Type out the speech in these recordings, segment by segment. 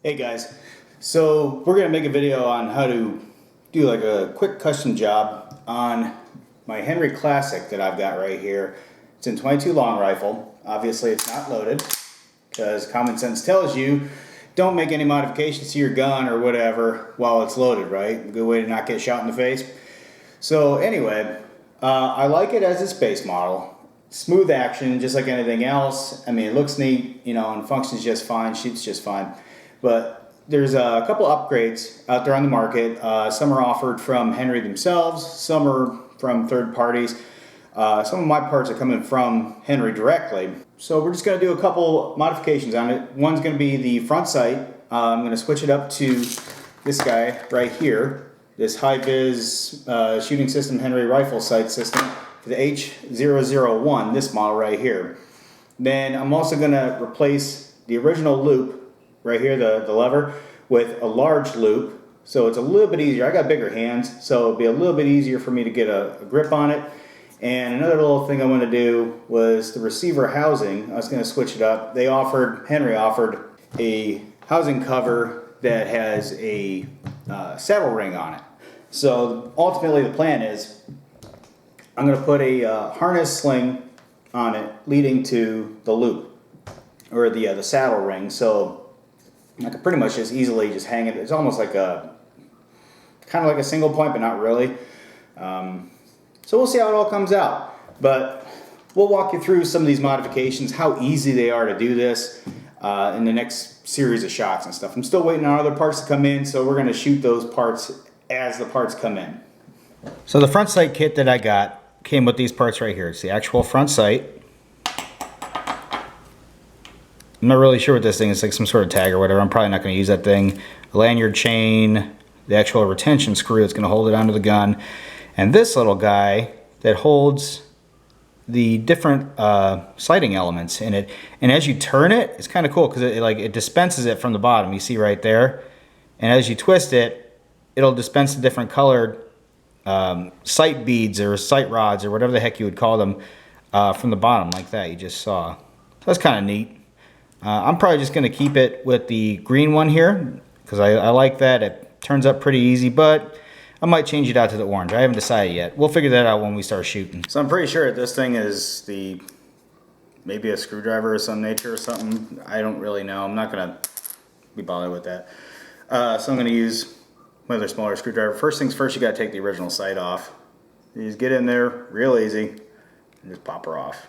Hey guys, so we're gonna make a video on how to do like a quick custom job on my Henry Classic that I've got right here. It's in 22 long rifle. Obviously it's not loaded because common sense tells you don't make any modifications to your gun or whatever while it's loaded, right? A good way to not get shot in the face. So anyway, I like it as its base model. Smooth action, just like anything else. I mean, it looks neat, you know, and functions just fine, shoots just fine. But there's a couple upgrades out there on the market. Some are offered from Henry themselves, some are from third parties. Some of my parts are coming from Henry directly. So we're just going to do a couple modifications on it. One's going to be the front sight. I'm going to switch it up to this guy right here, this Hi Viz shooting system Henry rifle sight system for the H001, this model right here. Then I'm also going to replace the original loop right here, the lever, with a large loop, so it's a little bit easier. I got bigger hands, so it'll be a little bit easier for me to get a grip on it. And another little thing I want to do was the receiver housing. I was going to switch it up. Henry offered a housing cover that has a saddle ring on it. So ultimately the plan is I'm going to put a harness sling on it leading to the loop, or the saddle ring, so I can pretty much just easily just hang it. It's almost like kind of like a single point, but not really. So we'll see how it all comes out. But we'll walk you through some of these modifications, how easy they are to do this in the next series of shots and stuff. I'm still waiting on other parts to come in, so we're going to shoot those parts as the parts come in. So the front sight kit that I got came with these parts right here. It's the actual front sight. I'm not really sure what this thing is, like some sort of tag or whatever. I'm probably not going to use that thing. A lanyard chain, the actual retention screw that's going to hold it onto the gun, and this little guy that holds the different sighting elements in it. And as you turn it, it's kind of cool because it dispenses it from the bottom. You see right there, and as you twist it, it'll dispense the different colored sight beads or sight rods or whatever the heck you would call them from the bottom, like that you just saw. So that's kind of neat. I'm probably just going to keep it with the green one here because I like that. It turns up pretty easy, but I might change it out to the orange. I haven't decided yet. We'll figure that out when we start shooting. So I'm pretty sure this thing is maybe a screwdriver of some nature or something. I don't really know. I'm not going to be bothered with that. So I'm going to use my other smaller screwdriver. First things first, you got to take the original sight off. You just get in there real easy and just pop her off.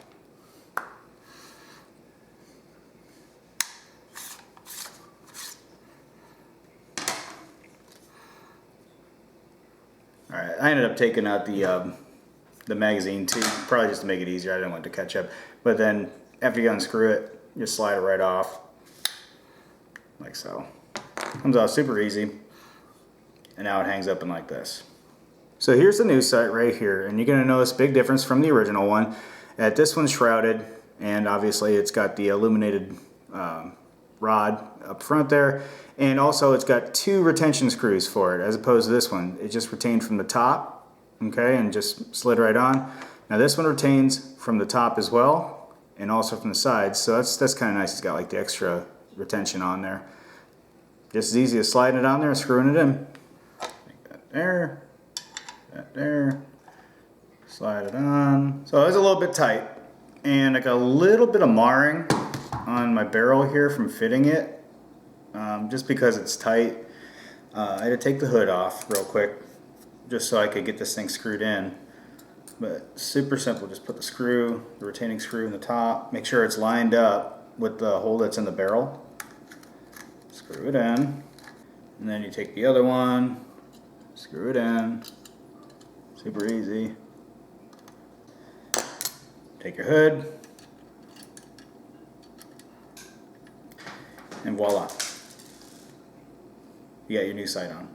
Alright, I ended up taking out the magazine too, probably just to make it easier. I didn't want it to catch up. But then after you unscrew it, you slide it right off, like so. Comes out super easy, and now it hangs up in like this. So here's the new sight right here, and you're going to notice a big difference from the original one. This one's shrouded, and obviously it's got the illuminated rod up front there, and also it's got two retention screws for it as opposed to this one. It just retained from the top, okay, and just slid right on. Now this one retains from the top as well and also from the sides, so that's kind of nice. It's got like the extra retention on there. Just as easy as sliding it on there and screwing it in. Like that there, slide it on. So it's a little bit tight, and I got a little bit of marring on my barrel here from fitting it, just because it's tight. I had to take the hood off real quick just so I could get this thing screwed in, but super simple. Just put the retaining screw in the top, make sure it's lined up with the hole that's in the barrel, screw it in, and then you take the other one, screw it in, super easy. Take your hood, and voila, you got your new sight on.